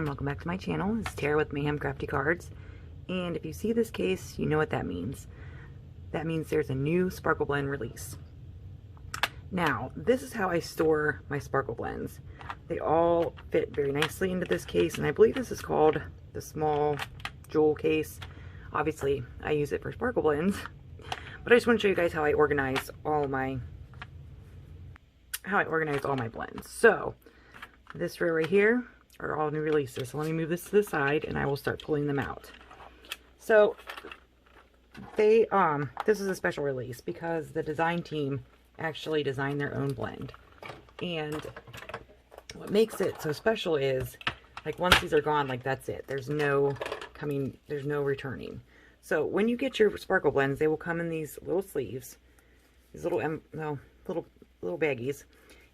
everyone, welcome back to my channel. This is Tara with Mayhem Crafty Cards, and if you see this case, you know what that means. That means there's a new Sparkle Blend release. Now, this is how I store my Sparkle Blends. They all fit very nicely into this case, and I believe this is called the small jewel case. Obviously, I use it for Sparkle Blends, but I just want to show you guys how I organize all my blends. So, this row right here are all new releases. So let me move this to the side and I will start pulling them out. So they this is a special release because the design team actually designed their own blend. And what makes it so special is, like, once these are gone, like, that's it. There's no returning. So when you get your Sparkle Blends, they will come in these little sleeves, these little baggies.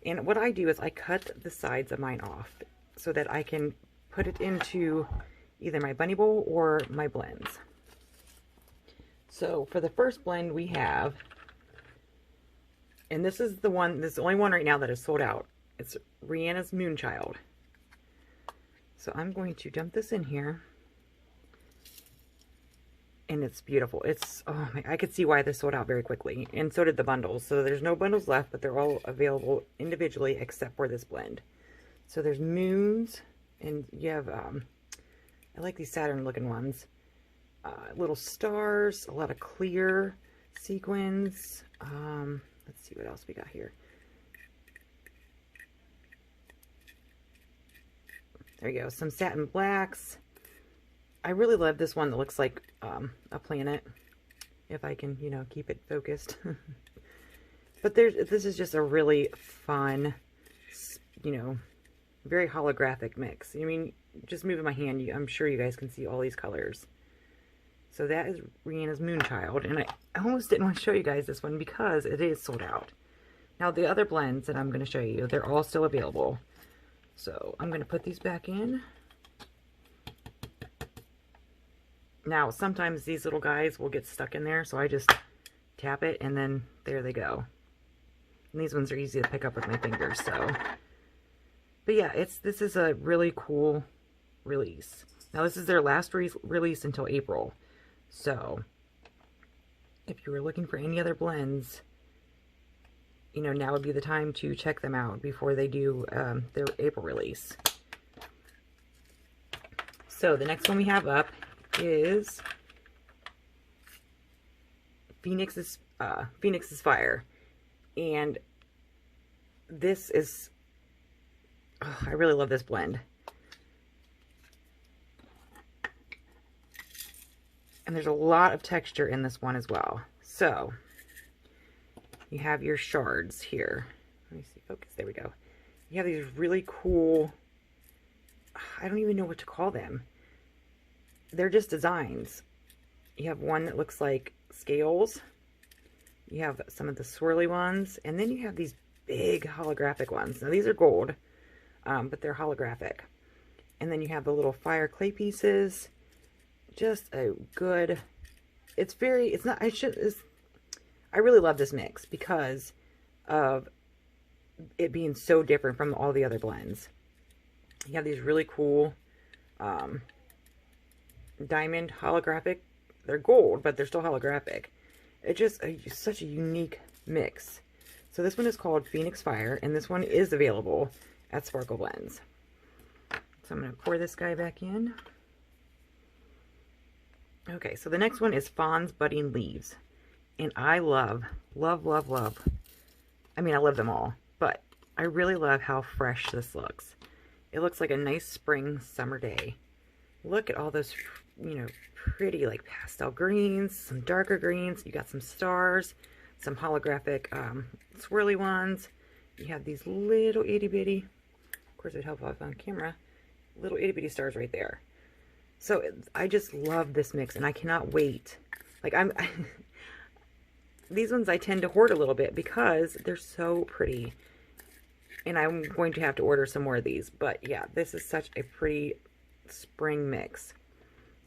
And what I do is I cut the sides of mine off so that I can put it into either my bunny bowl or my blends. So for the first blend we have, and this is the only one right now that is sold out. It's Rihanna's Moonchild. So I'm going to dump this in here. And it's beautiful. It's, oh my, I could see why this sold out very quickly. And so did the bundles. So there's no bundles left, but they're all available individually except for this blend. So there's moons, and you have, I like these Saturn looking ones. Little stars, a lot of clear sequins. Let's see what else we got here. There you go. Some satin blacks. I really love this one that looks like a planet, if I can, you know, keep it focused. But this is just a really fun, you know, very holographic mix. I mean, just moving my hand, I'm sure you guys can see all these colors. So that is Rihanna's Moonchild, and I almost didn't want to show you guys this one because it is sold out. Now the other blends that I'm going to show you, they're all still available. So I'm going to put these back in. Now, sometimes these little guys will get stuck in there, so I just tap it, and then there they go. And these ones are easy to pick up with my fingers, so. But yeah, this is a really cool release. Now, this is their last release until April. So, if you were looking for any other blends, you know, now would be the time to check them out before they do their April release. So, the next one we have up is Phoenix's Fire, and this is, oh, I really love this blend, and there's a lot of texture in this one as well. So you have your shards here. Let me see, focus, there we go. You have these really cool, I don't even know what to call them. They're just designs. You have one that looks like scales. You have some of the swirly ones. And then you have these big holographic ones. Now these are gold, but they're holographic. And then you have the little fire clay pieces. Just a good, I really love this mix because of it being so different from all the other blends. You have these really cool, diamond holographic. They're gold, but they're still holographic. It's just such a unique mix. So this one is called Phoenix Fire, and this one is available at Sparkle Blends. So I'm going to pour this guy back in. Okay, so the next one is Fawns Budding Leaves. And I love, I mean, I love them all, but I really love how fresh this looks. It looks like a nice spring summer day. Look at all those, you know, pretty like pastel greens, some darker greens. You got some stars, some holographic swirly ones. You have these little itty bitty, of course it'd help if on camera, little itty bitty stars right there. So I just love this mix, and I cannot wait. Like, these ones I tend to hoard a little bit because they're so pretty, and I'm going to have to order some more of these. But yeah, this is such a pretty spring mix.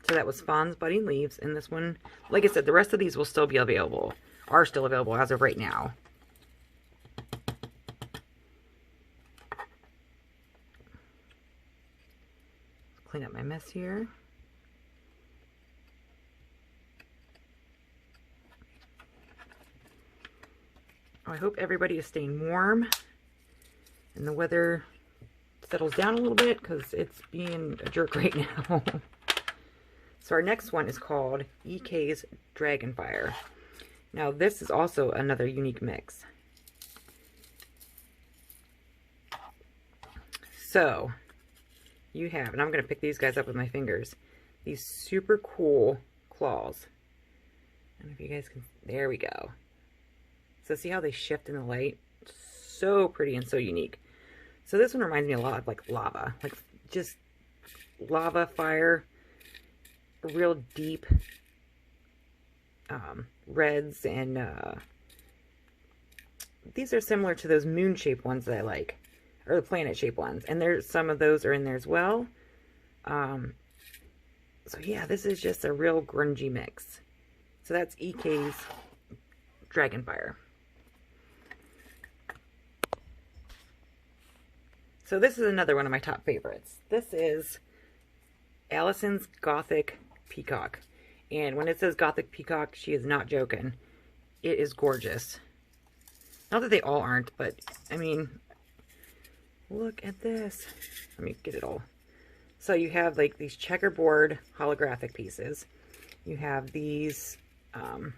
So that was Fawns Budding Leaves, and this one, like I said, the rest of these will still be available, are still available as of right now. clean up my mess here. I hope everybody is staying warm and the weather settles down a little bit because it's being a jerk right now. So our next one is called Eks Dragonfire. Now this is also another unique mix. So you have, and I'm going to pick these guys up with my fingers, these super cool claws. I don't know if you guys can, there we go. So see how they shift in the light? So pretty and so unique. So this one reminds me a lot of like lava, like just lava fire, real deep reds, and these are similar to those moon-shaped ones that I like, or the planet-shaped ones, and there's some of those are in there as well. So yeah, this is just a real grungy mix. So that's Eks Dragonfire. So this is another one of my top favorites. This is Allisons Gothic Peacock. And when it says Gothic Peacock, she is not joking. It is gorgeous. Not that they all aren't, but I mean, look at this. Let me get it all. So you have like these checkerboard holographic pieces. You have these, oh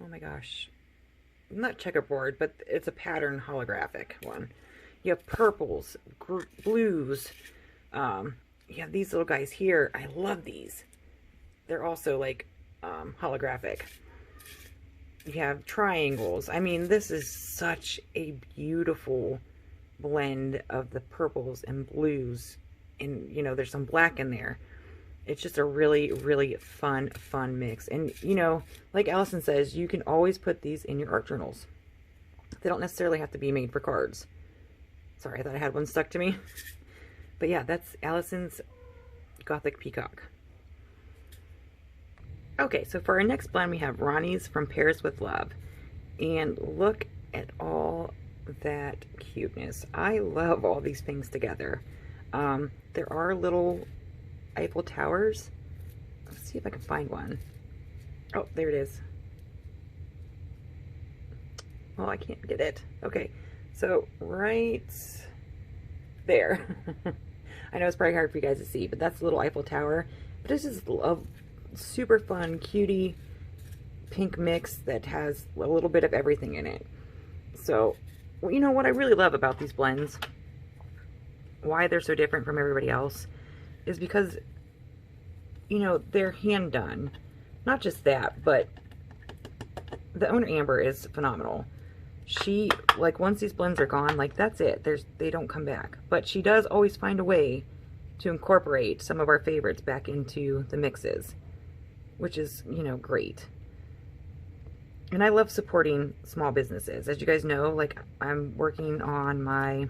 my gosh, not checkerboard, but it's a pattern holographic one. You have purples, blues. You have these little guys here. I love these. They're also like holographic. You have triangles. I mean, this is such a beautiful blend of the purples and blues. And, you know, there's some black in there. It's just a really, really fun mix. And, you know, like Allison says, you can always put these in your art journals. They don't necessarily have to be made for cards. Sorry, I thought I had one stuck to me. But yeah, that's Allison's Gothic Peacock. Okay, so for our next blend, we have Ronies from Paris with Love. And look at all that cuteness. I love all these things together. There are little Eiffel Towers. Let's see if I can find one. Oh, there it is. Well, I can't get it. Okay, so right there. I know it's probably hard for you guys to see, but that's the little Eiffel Tower. But it's just a super fun, cutie pink mix that has a little bit of everything in it. So, you know what I really love about these blends, why they're so different from everybody else, is because, you know, they're hand done. Not just that, but the owner Amber is phenomenal. She, like, once these blends are gone, like, that's it. They don't come back. But she does always find a way to incorporate some of our favorites back into the mixes, which is, you know, great. And I love supporting small businesses. As you guys know, like, I'm working on my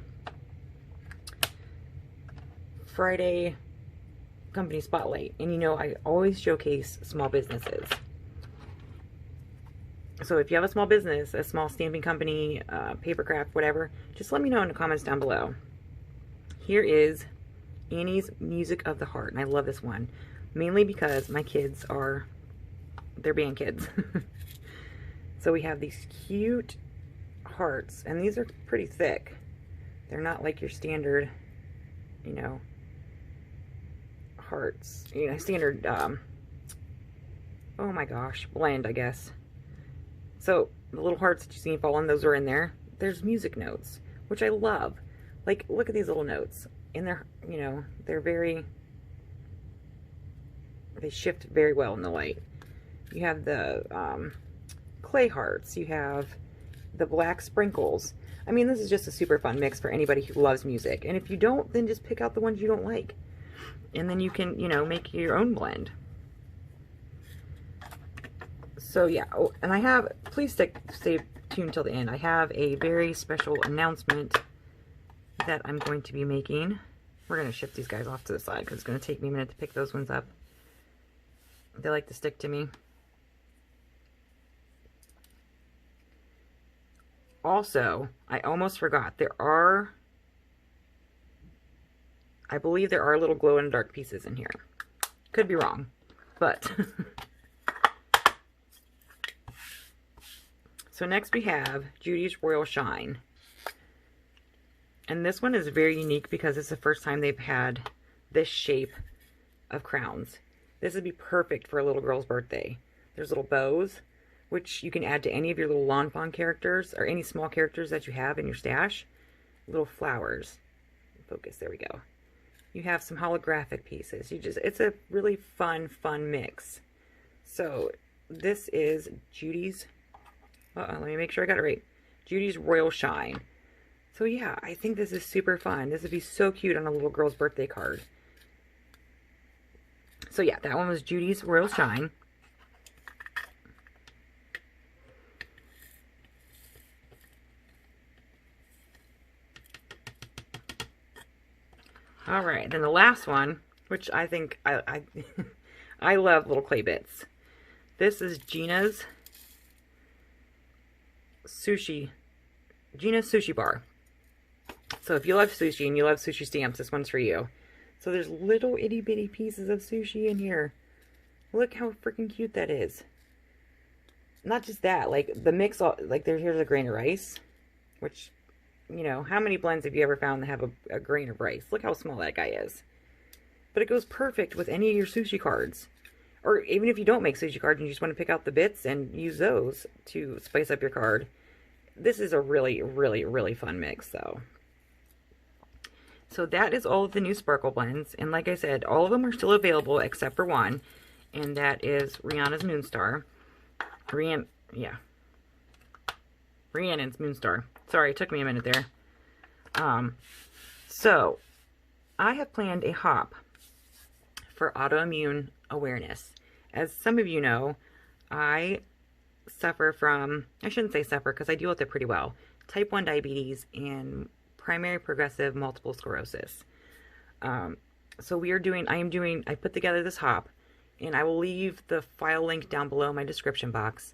Friday company spotlight, and you know, I always showcase small businesses. So if you have a small business, a small stamping company, paper craft, whatever, just let me know in the comments down below. Here is Annie's Music of the Heart, and I love this one, mainly because my kids are, they're band kids. So we have these cute hearts, and these are pretty thick. They're not like your standard, you know, hearts, you know, standard, oh my gosh, blend, I guess. So the little hearts that you see falling, those are in there. There's music notes, which I love. Like, look at these little notes. And they're, you know, they're very, they shift very well in the light. You have the clay hearts. You have the black sprinkles. I mean, this is just a super fun mix for anybody who loves music. And if you don't, then just pick out the ones you don't like. And then you can, you know, make your own blend. So yeah, oh, and I have, please stay tuned till the end. I have a very special announcement that I'm going to be making. We're going to shift these guys off to the side because it's going to take me a minute to pick those ones up. They like to stick to me. Also, I almost forgot, there are I believe there are little glow-in-the-dark pieces in here. Could be wrong, but... So next we have Judys Royal Shine. And this one is very unique because it's the first time they've had this shape of crowns. This would be perfect for a little girl's birthday. There's little bows, which you can add to any of your little lawn fawn characters or any small characters that you have in your stash. Little flowers. Focus, there we go. You have some holographic pieces. It's a really fun mix. So this is Judys. Let me make sure I got it right. Judys Royal Shine. So yeah, I think this is super fun. This would be so cute on a little girl's birthday card. So yeah, that one was Judys Royal Shine. All right, then the last one, which I think I love little clay bits. This is Ginas Sushi Bar. So if you love sushi and you love sushi stamps, this one's for you. So there's little itty bitty pieces of sushi in here. Look how freaking cute that is. Not just that, like the mix, like here's a grain of rice, which, you know, how many blends have you ever found that have a grain of rice? Look how small that guy is. But it goes perfect with any of your sushi cards. Or even if you don't make sushi cards and you just want to pick out the bits and use those to spice up your card. This is a really, really, really fun mix, though. So that is all of the new sparkle blends. And like I said, all of them are still available except for one. And that is Rihanna's Moonstar. Rhiannon's Moonstar. Sorry, it took me a minute there. So, I have planned a hop for autoimmune awareness. As some of you know, I suffer from, I shouldn't say suffer because I deal with it pretty well, type 1 diabetes and primary progressive multiple sclerosis. So I put together this hop, and I will leave the file link down below in my description box.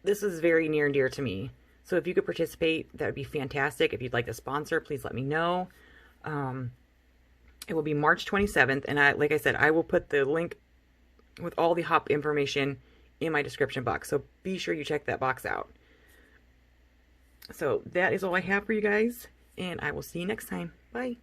This is very near and dear to me. So if you could participate, that would be fantastic. If you'd like to sponsor, please let me know. It will be March 27th, and like I said, I will put the link with all the hop information in my description box. So be sure you check that box out. So that is all I have for you guys, and I will see you next time. Bye.